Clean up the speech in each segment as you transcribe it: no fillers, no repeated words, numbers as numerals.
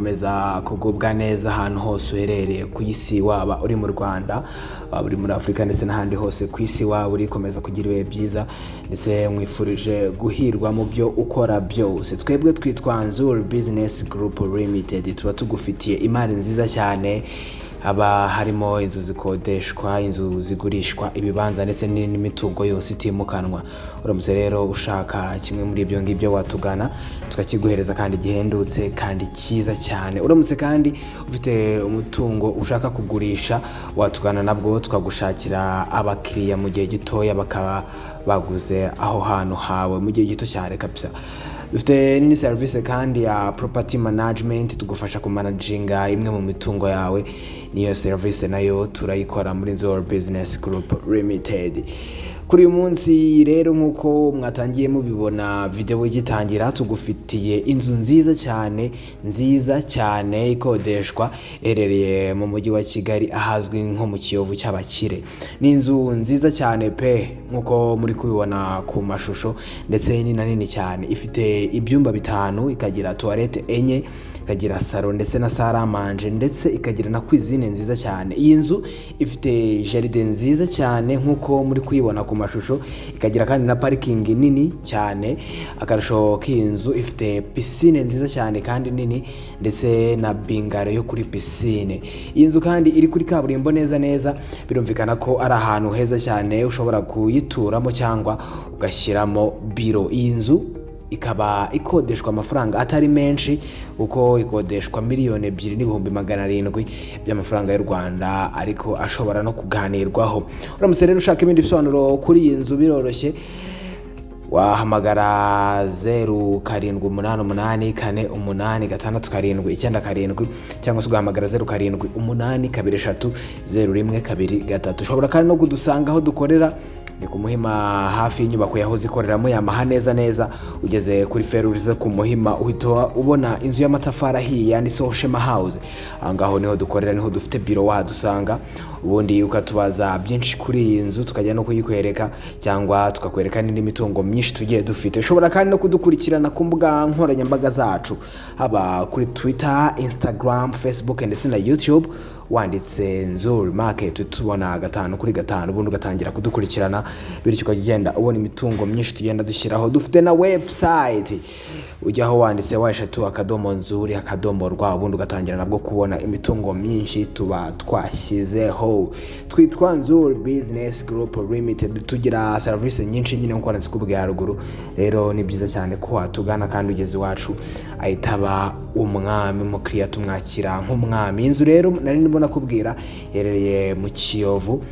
komeza kugubwa neza ahantu hose uherereye ku isi, waba uri mu Rwanda, waba uri muri Afurika ndetse n'ahandi hose ku isi, waba uri komeza kugira ibihe byiza ndetse mwifurije guhirwa mu byo ukora byose. Twebwe twitwa Nzuri Business Group Limited, tuba tugufitiye imari nziza cyane, haba harimo inzu zikodeshwa, inzu zigurishwa, ibibanza ndetse n'imitungo yose itimukanwa. Uramutse rero ushaka kimwe muri ibyo ngibyo watugana tukakiguhereza kandi gihendutse kandi cyiza cyane. Uramutse kandi ufite umutungo ushaka kugurisha watugana nabwo tukagushakira abakiriya mu gihe gitoya, bakaba baguze aho hantu hawe mu gihe gito cyane kabisa. Dufite nini service kandi ya property management, tugufasha kumanaginga imwe mu mitungo yawe. Niyo service nayo turayikora muri Nzuri Business Group Limited. Kuri uyu munsi rero nkuko mwatangiye mubibona video igitangira, tugufitiye inzu nziza cyane ikodeshwa erereye mu mujyi wa Kigali ahazwi nko mu Kiyovu cy'abakire. Ni inzu nziza cyane pe nkuko muri kubibona ku mashusho, ndetse ni nini cyane, ifite ibyumba 5, ikagira toilette enye, ikagira salon ndetse na salle à manger, ndetse ikagira na cuisine nziza cyane. Iyi nzu ifite jardin nziza cyane nkuko muri kuyibona ku mashusho, ikagira kandi na parking nini cyane. Akarusho k'iyi nzu ifite piscine nziza cyane kandi nini, ndetse na bingaro yo kuri piscine. Iyi nzu kandi iri kuri kaburimbo neza, birumvikana ko ari ahantu heza cyane ushobora kuyituramo cyangwa ugashyiramo biro. Iyi nzu ikaba ikodeshwa amafaranga atari menshi, uko ikodeshwa 2,270,000 by'amafaranga y'u Rwanda, ariko ashobora no kuganirwaho. Uramutse rero ushaka ibindi bisobanuro kuri iyi nzu biroroshye, wahamagara 0788488697 cyangwa se ugahamagara 0788230123. Ushobora kandi no kudusanga aho dukorera ni ku Muhima, hafi y'inyubako yahoze ikoreramo Yamaha neza ugeze kuri ferurize ku Muhima, uhita ubona inzu y'amatafari ahiye yanditseho Shema House. Ahangaho niho dukorera, niho dufite biro, wadusanga ubundi ukatubaza byinshi kuri iyi nzu, tukajya no kuyikwereka cyangwa tukakwereka n'indi mitungo myinshi tugiye dufite. Ushobora kandi no kudukurikirana ku mbuga nkoranyambaga zacu, haba kuri Twitter, Instagram, Facebook ndetse na YouTube, wanditse Nzuri Market tubona 5/5, ubundi ugatangira kudukurikirana, bityo ukagenda ubona imitungo myinshi tugenda dushyiraho. Dufite na website, ujyaho wanditse wa_Nzuri_rwa, ubundi ugatangira nabwo kubona imitungo myinshi tuba twashyizeho. Twitwa Nzuri Business Group Limited, tugira service nyinshi nyine nkuko nazikubwiye haruguru. Rero ni byiza cyane ko watugana kandi ugeze iwacu ahitaba umwami, mukiriya tumwakira nk'umwami. Inzu rero nari ndimo nakubwira yerereye mu Kiyovu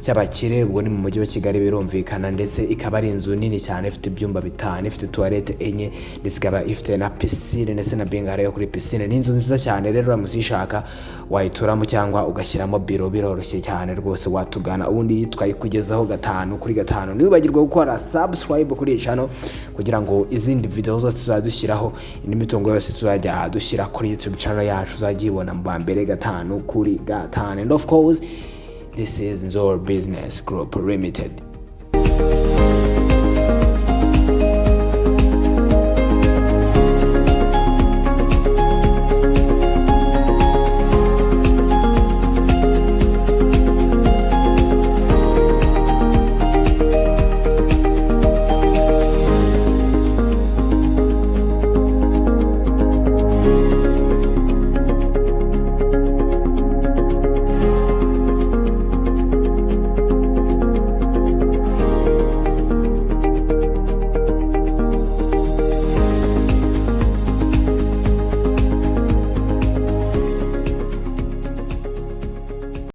cy'abakire, ubwo ni mu mujyi wa Kigali birumvikana, ndetse ikaba ari inzu nini cyane, ifite ibyumba 5, ifite toilette enye, ndetse ikaba ifite na piscine ndetse na bingaro yo kuri piscine. Ni inzu nziza cyane rero, uramutse uyishaka wayituramo cyangwa ugashyiramo biro, biroroshye cyane rwose, watugana ubundi twayikugezaho 5/5. Ntiwibagirwe gukora subscribe kuri iyi channel kugira ngo izindi video zose tuzadushyiraho, indi mitungo yose tuzajya dushyira kuri YouTube channel yacu uzajibona mu mbere 5/5. And of course, this is Nzuri Business Group Limited.